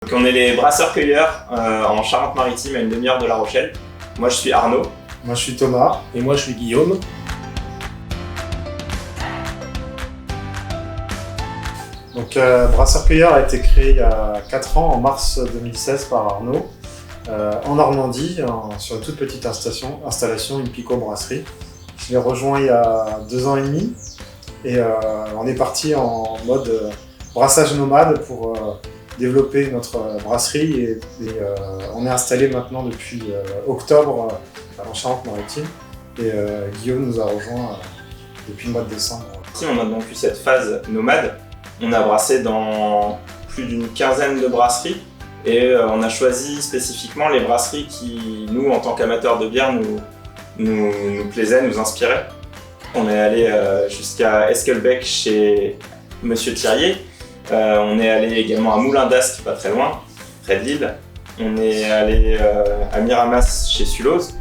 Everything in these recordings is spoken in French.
Donc on est les brasseurs-cueilleurs en Charente-Maritime, à une demi-heure de La Rochelle. Moi je suis Arnaud. Moi je suis Thomas. Et moi je suis Guillaume. Donc Brasseurs-Cueilleurs a été créé il y a 4 ans, en mars 2016 par Arnaud, en Normandie, sur une toute petite installation, une Pico brasserie. Je l'ai rejoint il y a 2 ans et demi et on est parti en mode brassage nomade pour développer notre brasserie et on est installé maintenant depuis octobre en Charente-Maritime et Guillaume nous a rejoint depuis le mois de décembre. Ici on a donc eu cette phase nomade. On a brassé dans plus d'une quinzaine de brasseries et on a choisi spécifiquement les brasseries qui, nous, en tant qu'amateurs de bière, nous plaisaient, nous inspiraient. On est allé jusqu'à Esquelbec chez Monsieur Thirier. On est allé également à Moulin d'Ascq, pas très loin, près de Lille. On est allé à Miramas chez Sulloz,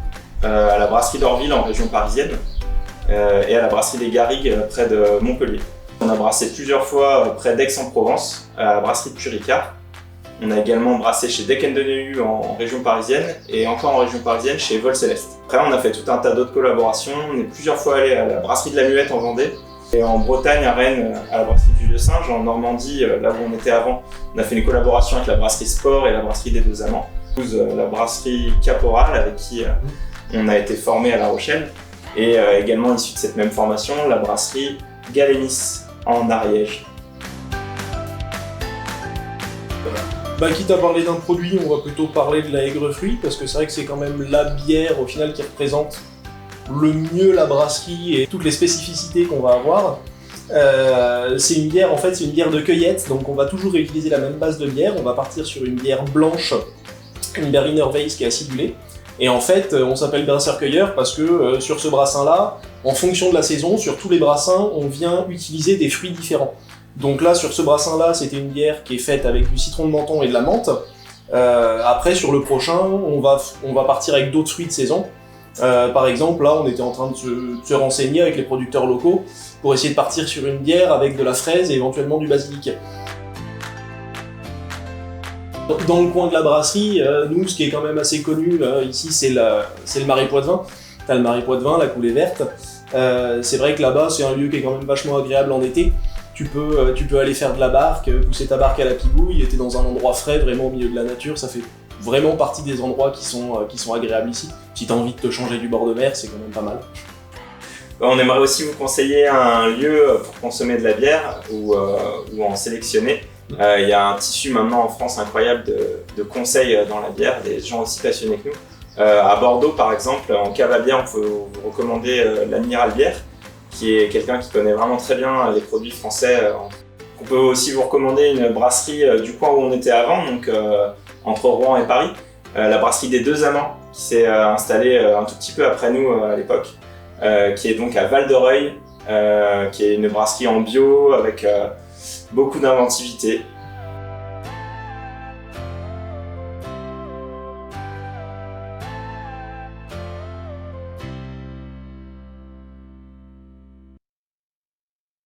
à la brasserie d'Orville en région parisienne et à la brasserie des Garrigues près de Montpellier. On a brassé plusieurs fois près d'Aix-en-Provence, à la brasserie de Puricar. On a également brassé chez Deckendeneu en région parisienne et encore en région parisienne chez Vol Céleste. Après, on a fait tout un tas d'autres collaborations. On est plusieurs fois allé à la brasserie de la Muette en Vendée et en Bretagne, à Rennes, à la brasserie du Vieux-Singe. En Normandie, là où on était avant, on a fait une collaboration avec la brasserie Sport et la brasserie des Deux Amants. La brasserie Caporal avec qui on a été formé à La Rochelle et également issue de cette même formation, la brasserie Galénis en Ariège. Quitte à parler d'un produit, on va plutôt parler de la Aigrefruit, parce que c'est vrai que c'est quand même la bière au final qui représente le mieux la brasserie et toutes les spécificités qu'on va avoir. C'est une bière, en fait, c'est une bière de cueillette, donc on va toujours réutiliser la même base de bière. On va partir sur une bière blanche, une Berliner Weiss qui est acidulée. Et en fait, on s'appelle brasseur-cueilleur parce que sur ce brassin-là, en fonction de la saison, sur tous les brassins, on vient utiliser des fruits différents. Donc là, sur ce brassin-là, c'était une bière qui est faite avec du citron de menthon et de la menthe. Après, sur le prochain, on va partir avec d'autres fruits de saison. Par exemple, là, on était en train de se renseigner avec les producteurs locaux pour essayer de partir sur une bière avec de la fraise et éventuellement du basilic. Dans le coin de la brasserie, nous, ce qui est quand même assez connu ici, c'est le Marais Poitevin. T'as le Marais Poitevin, la coulée verte. C'est vrai que là-bas, c'est un lieu qui est quand même vachement agréable en été. Tu peux aller faire de la barque, pousser ta barque à la pigouille, et t'es dans un endroit frais, vraiment au milieu de la nature. Ça fait vraiment partie des endroits qui sont agréables ici. Si t'as envie de te changer du bord de mer, c'est quand même pas mal. On aimerait aussi vous conseiller un lieu pour consommer de la bière ou en sélectionner. Il y a un tissu maintenant en France incroyable de conseils dans la bière, des gens aussi passionnés que nous. À Bordeaux par exemple, en cave à bière, on peut vous recommander l'Amiral Bière, qui est quelqu'un qui connaît vraiment très bien les produits français. On peut aussi vous recommander une brasserie du coin où on était avant, donc entre Rouen et Paris, la brasserie des Deux Amants, qui s'est installée un tout petit peu après nous à l'époque, qui est donc à Val-de-Reuil, qui est une brasserie en bio avec beaucoup d'inventivité.